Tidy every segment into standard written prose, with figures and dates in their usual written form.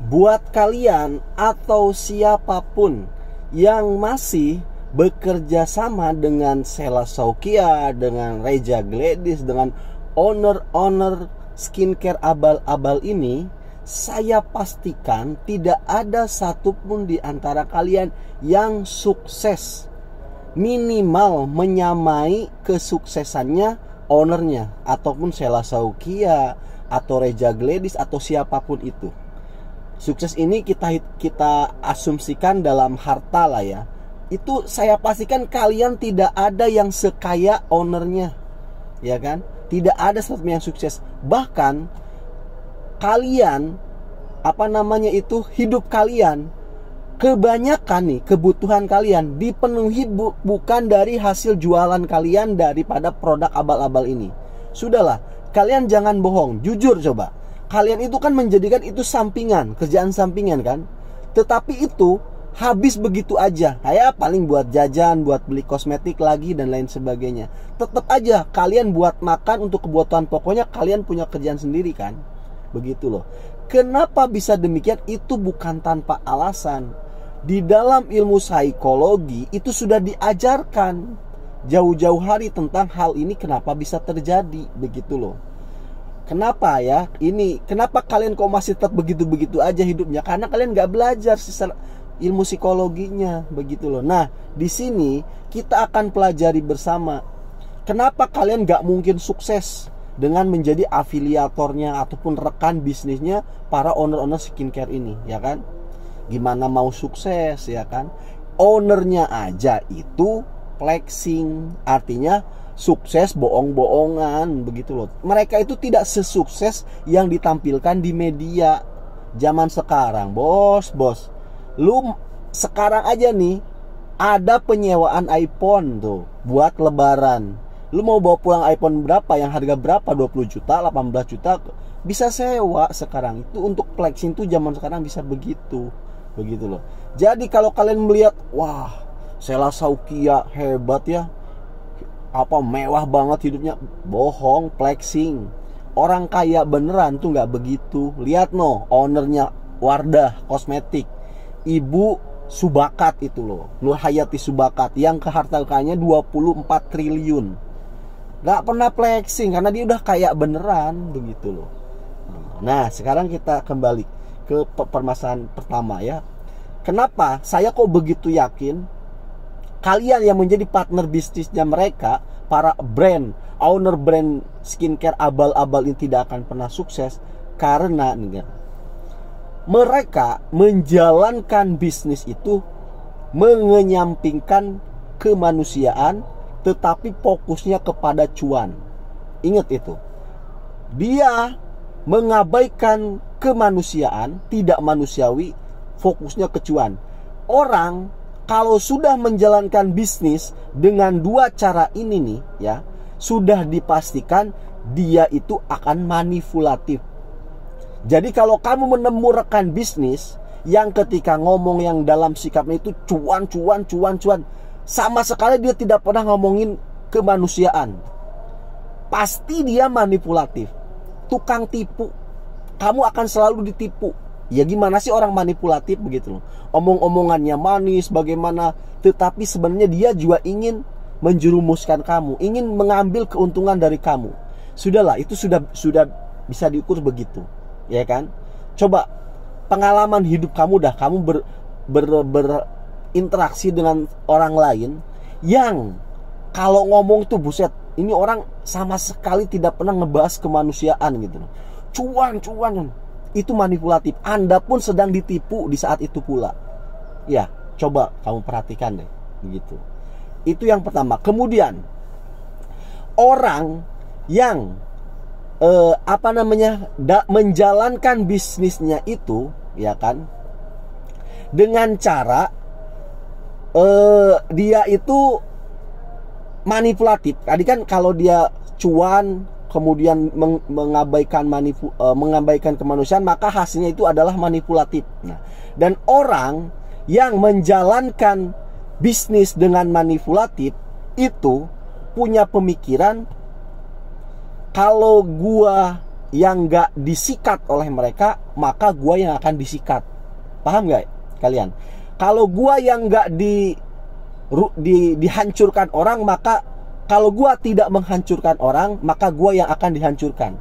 Buat kalian atau siapapun yang masih bekerja sama dengan Sela Saukia, dengan Reja Gladys, dengan owner-owner skincare abal-abal ini, saya pastikan tidak ada satupun di antara kalian yang sukses minimal menyamai kesuksesannya ownernya, ataupun Sela Saukia atau Reja Gladys atau siapapun itu. Sukses ini kita asumsikan dalam harta lah ya. Itu saya pastikan kalian tidak ada yang sekaya ownernya, ya kan? Tidak ada satu yang sukses. Bahkan kalian hidup kalian, kebanyakan nih kebutuhan kalian dipenuhi bukan dari hasil jualan kalian daripada produk abal-abal ini. Sudahlah, kalian jangan bohong, jujur coba. Kalian itu kan menjadikan itu sampingan, kerjaan sampingan kan. Tetapi itu habis begitu aja. Kayak paling buat jajan, buat beli kosmetik lagi dan lain sebagainya. Tetap aja kalian buat makan untuk kebutuhan pokoknya kalian punya kerjaan sendiri kan. Begitu loh. Kenapa bisa demikian? Itu bukan tanpa alasan. Di dalam ilmu psikologi itu sudah diajarkan jauh-jauh hari tentang hal ini kenapa bisa terjadi. Begitu loh. Kenapa ya? Kenapa kalian kok masih tetap begitu-begitu aja hidupnya? Karena kalian nggak belajar ilmu psikologinya, begitu loh. Nah, di sini kita akan pelajari bersama. Kenapa kalian nggak mungkin sukses dengan menjadi afiliatornya ataupun rekan bisnisnya para owner-owner skincare ini, ya kan? Gimana mau sukses, ya kan? Ownernya aja itu flexing, artinya sukses bohong-bohongan, begitu loh. Mereka itu tidak sesukses yang ditampilkan di media zaman sekarang, bos. Lu sekarang aja nih ada penyewaan iPhone tuh buat lebaran. Lu mau bawa pulang iPhone berapa, yang harga berapa, 20 juta, 18 juta, bisa sewa sekarang. Itu untuk flexing tuh zaman sekarang bisa begitu loh. Jadi kalau kalian melihat, wah, Sela Saukia hebat ya, mewah banget hidupnya, bohong, flexing. Orang kaya beneran tuh nggak begitu. Lihat ownernya Wardah Kosmetik, Ibu Subakat itu loh, Nur Hayati Subakat, yang ke harta kekayaannya 24 triliun. Nggak pernah flexing karena dia udah kaya beneran, begitu loh. Nah, sekarang kita kembali ke permasalahan pertama ya. Kenapa saya kok begitu yakin kalian yang menjadi partner bisnisnya mereka, para owner brand skincare abal-abal ini tidak akan pernah sukses? Karena mereka menjalankan bisnis itu mengenyampingkan kemanusiaan, tetapi fokusnya kepada cuan. Ingat itu. Dia mengabaikan kemanusiaan, tidak manusiawi, fokusnya ke cuan. Orang kalau sudah menjalankan bisnis dengan dua cara ini nih ya, sudah dipastikan dia itu akan manipulatif. Jadi kalau kamu menemukan rekan bisnis yang ketika ngomong yang dalam sikapnya itu cuan, sama sekali dia tidak pernah ngomongin kemanusiaan, pasti dia manipulatif, tukang tipu. Kamu akan selalu ditipu. Ya gimana sih orang manipulatif, begitu loh. Omong-omongannya manis bagaimana, tetapi sebenarnya dia juga ingin menjerumuskan kamu, ingin mengambil keuntungan dari kamu. Sudahlah, itu sudah bisa diukur begitu, ya kan? Coba pengalaman hidup kamu dah, kamu berinteraksi dengan orang lain yang kalau ngomong tuh buset, ini orang sama sekali tidak pernah ngebahas kemanusiaan gitu loh. Cuan. Itu manipulatif. Anda pun sedang ditipu di saat itu pula. Ya, coba kamu perhatikan deh, begitu. Itu yang pertama. Kemudian orang yang menjalankan bisnisnya itu, ya kan, dengan cara dia itu manipulatif. Tadi kan kalau dia cuan kemudian mengabaikan kemanusiaan, maka hasilnya itu adalah manipulatif. Nah, dan orang yang menjalankan bisnis dengan manipulatif itu punya pemikiran, kalau gua yang nggak disikat oleh mereka, maka gua yang akan disikat. Paham nggak kalian? Kalau gua yang nggak dihancurkan orang, maka kalau gua tidak menghancurkan orang, maka gua yang akan dihancurkan.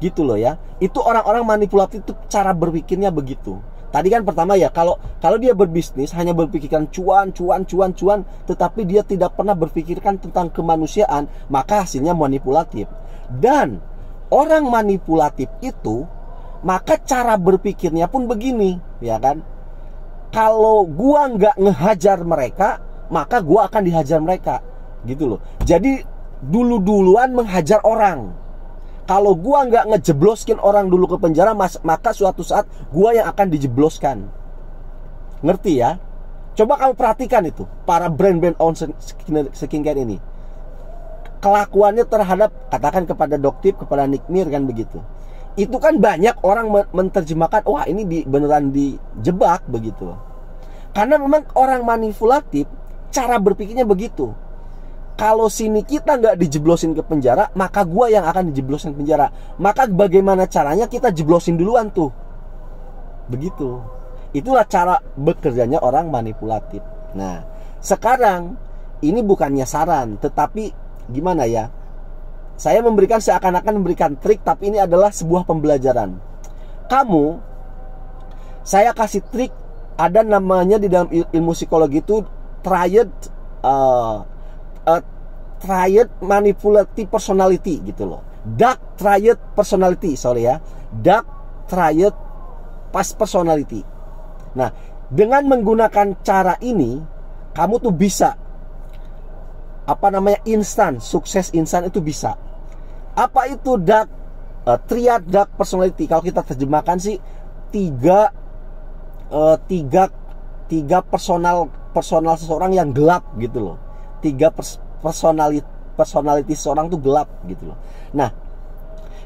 Gitu loh ya. Itu orang-orang manipulatif itu cara berpikirnya begitu. Tadi kan pertama ya, kalau dia berbisnis hanya berpikirkan cuan, tetapi dia tidak pernah berpikirkan tentang kemanusiaan, maka hasilnya manipulatif. Dan orang manipulatif itu, maka cara berpikirnya pun begini, ya kan? Kalau gua nggak ngehajar mereka, maka gua akan dihajar mereka, gitu loh. Jadi duluan menghajar orang. Kalau gua nggak ngejebloskin orang dulu ke penjara, maka suatu saat gua yang akan dijebloskan. Ngerti ya? Coba kamu perhatikan itu, para brand-brand on skincare ini. Kelakuannya terhadap, katakan kepada Doctip, kepada Nick Mir kan begitu. Itu kan banyak orang menerjemahkan, wah ini beneran dijebak begitu. Karena memang orang manipulatif, cara berpikirnya begitu. Kalau sini kita nggak dijeblosin ke penjara, maka gua yang akan dijeblosin ke penjara. Maka bagaimana caranya kita jeblosin duluan tuh. Begitu. Itulah cara bekerjanya orang manipulatif. Nah, sekarang ini bukannya saran, tetapi gimana ya? Saya memberikan seakan-akan memberikan trik, tapi ini adalah sebuah pembelajaran. Saya kasih trik, ada namanya di dalam ilmu psikologi itu triad manipulative personality gitu loh. Dark triad personality, dark triad personality. Nah, dengan menggunakan cara ini, kamu tuh bisa sukses instan itu bisa. Apa itu triad dark personality? Kalau kita terjemahkan sih tiga personal seseorang yang gelap gitu loh. Personality seorang tuh gelap gitu loh. Nah,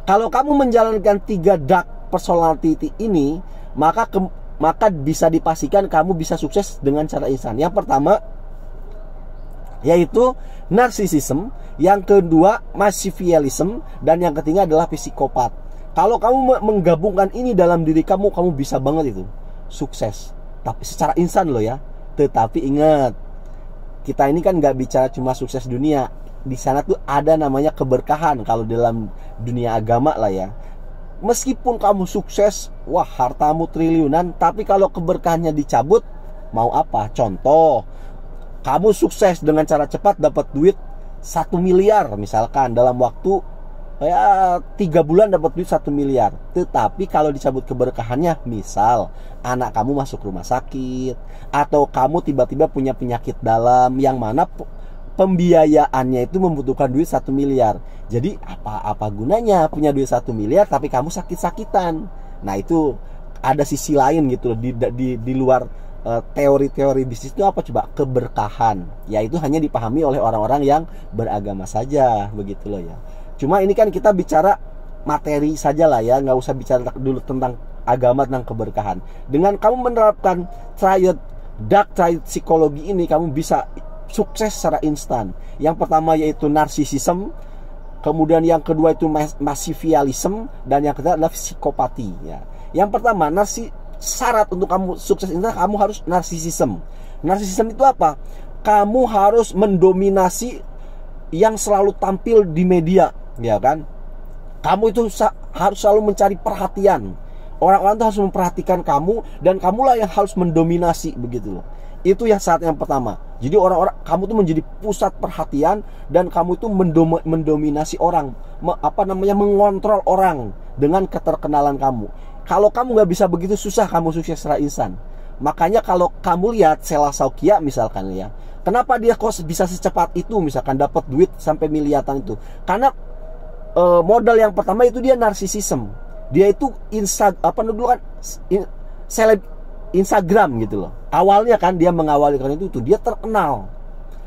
kalau kamu menjalankan 3 dark personality ini, maka bisa dipastikan kamu bisa sukses dengan cara instan. Yang pertama yaitu narcissism, yang kedua machiavellism, dan yang ketiga adalah psikopat. Kalau kamu menggabungkan ini dalam diri kamu bisa banget itu sukses. Tapi secara instan loh ya. Tetapi ingat, kita ini kan nggak bicara cuma sukses dunia. Di sana tuh ada namanya keberkahan kalau dalam dunia agama lah ya. Meskipun kamu sukses, wah hartamu triliunan, tapi kalau keberkahannya dicabut, mau apa? Contoh, kamu sukses dengan cara cepat dapat duit 1 miliar misalkan dalam waktu 3 bulan dapat duit 1 miliar. Tetapi kalau dicabut keberkahannya, misal anak kamu masuk rumah sakit, atau kamu tiba-tiba punya penyakit dalam yang mana pembiayaannya itu membutuhkan duit 1 miliar. Jadi apa gunanya punya duit 1 miliar tapi kamu sakit-sakitan. Nah, itu ada sisi lain gitu loh, di luar teori-teori bisnis itu apa coba? Keberkahan. Ya itu hanya dipahami oleh orang-orang yang beragama saja, begitu loh ya. Cuma ini kan kita bicara materi saja lah ya, nggak usah bicara dulu tentang agama, tentang keberkahan. Dengan kamu menerapkan dark triad psikologi ini, kamu bisa sukses secara instan. Yang pertama yaitu narcissism, kemudian yang kedua itu machiavellism, dan yang ketiga adalah psikopati ya. Yang pertama, syarat untuk kamu sukses instan, kamu harus narcissism. Narcissism itu apa? Kamu harus mendominasi yang selalu tampil di media, ya kan? Kamu itu harus selalu mencari perhatian. Orang-orang itu harus memperhatikan kamu, dan kamulah yang harus mendominasi begitu loh. Itu yang syarat yang pertama. Jadi kamu tuh menjadi pusat perhatian, dan kamu itu mendominasi orang, mengontrol orang dengan keterkenalan kamu. Kalau kamu nggak bisa begitu, susah kamu sukses secara instan. Makanya kalau kamu lihat Sheila Saukia misalkan ya, kenapa dia kok bisa secepat itu misalkan dapat duit sampai miliaran itu? Karena modal yang pertama itu dia narsisism. Dia itu Instagram gitu loh. Awalnya kan dia mengawali kan itu dia terkenal.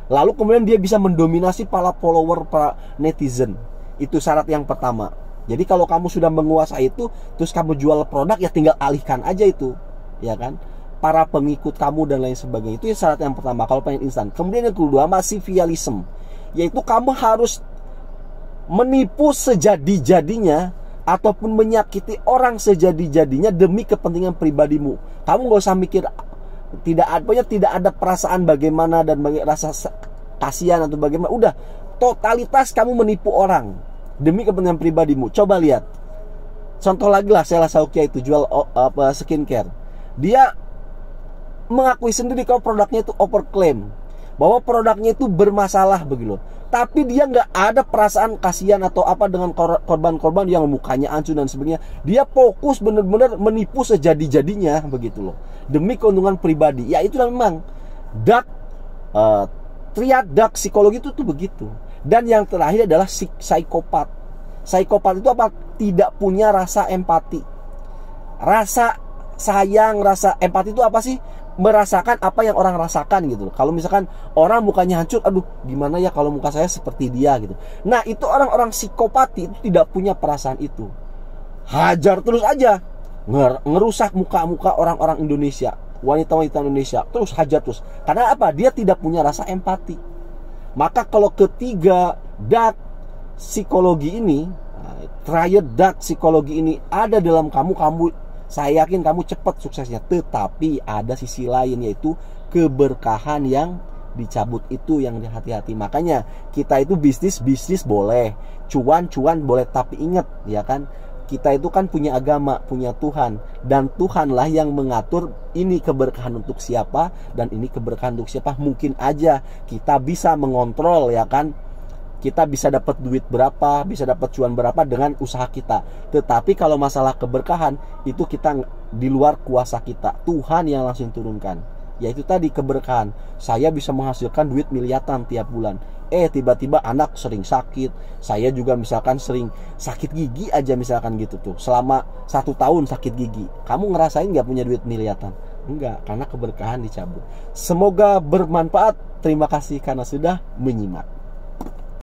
Lalu kemudian dia bisa mendominasi para follower, para netizen. Itu syarat yang pertama. Jadi kalau kamu sudah menguasai itu, terus kamu jual produk, ya tinggal alihkan aja itu, ya kan? Para pengikut kamu dan lain sebagainya. Itu syarat yang pertama kalau pengen instan. Kemudian yang kedua, machiavellism, yaitu kamu harus menipu sejadi-jadinya ataupun menyakiti orang sejadi-jadinya demi kepentingan pribadimu. Kamu gak usah mikir, tidak ada perasaan bagaimana dan rasa kasihan atau bagaimana. Udah, totalitas kamu menipu orang demi kepentingan pribadimu. Coba lihat, contoh lagi lah, Sheila Saukia itu jual skincare. Dia mengakui sendiri kalau produknya itu overclaim, bahwa produknya itu bermasalah begitu. Tapi dia nggak ada perasaan kasihan atau apa dengan korban-korban yang mukanya hancur dan sebagainya. Dia fokus benar-benar menipu sejadi-jadinya begitu loh, demi keuntungan pribadi. Ya itulah memang dark, triad dark psikologi itu tuh begitu. Dan yang terakhir adalah psikopat. Psikopat itu apa? Tidak punya rasa empati, rasa sayang, rasa empati itu apa sih? Merasakan apa yang orang rasakan gitu. Kalau misalkan orang mukanya hancur, aduh gimana ya kalau muka saya seperti dia gitu. Nah itu orang-orang psikopati itu tidak punya perasaan itu. Hajar terus aja, ngerusak muka-muka orang-orang Indonesia, wanita-wanita Indonesia, terus hajar terus. Karena apa? Dia tidak punya rasa empati. Maka kalau ketiga dark psikologi ini, triad dark psikologi ini ada dalam kamu, saya yakin kamu cepat suksesnya. Tetapi ada sisi lain, yaitu keberkahan yang dicabut, itu yang hati-hati. Makanya kita itu bisnis boleh, cuan boleh, tapi ingat ya kan, kita itu kan punya agama, punya Tuhan, dan Tuhanlah yang mengatur ini keberkahan untuk siapa dan ini keberkahan untuk siapa. Mungkin aja kita bisa mengontrol ya kan, kita bisa dapat duit berapa, bisa dapat cuan berapa dengan usaha kita. Tetapi kalau masalah keberkahan, itu kita di luar kuasa kita. Tuhan yang langsung turunkan. Yaitu tadi keberkahan. Saya bisa menghasilkan duit miliaran tiap bulan. Tiba-tiba anak sering sakit. Saya juga misalkan sering sakit gigi aja misalkan gitu tuh. Selama 1 tahun sakit gigi. Kamu ngerasain gak punya duit miliaran? Enggak, karena keberkahan dicabut. Semoga bermanfaat. Terima kasih karena sudah menyimak.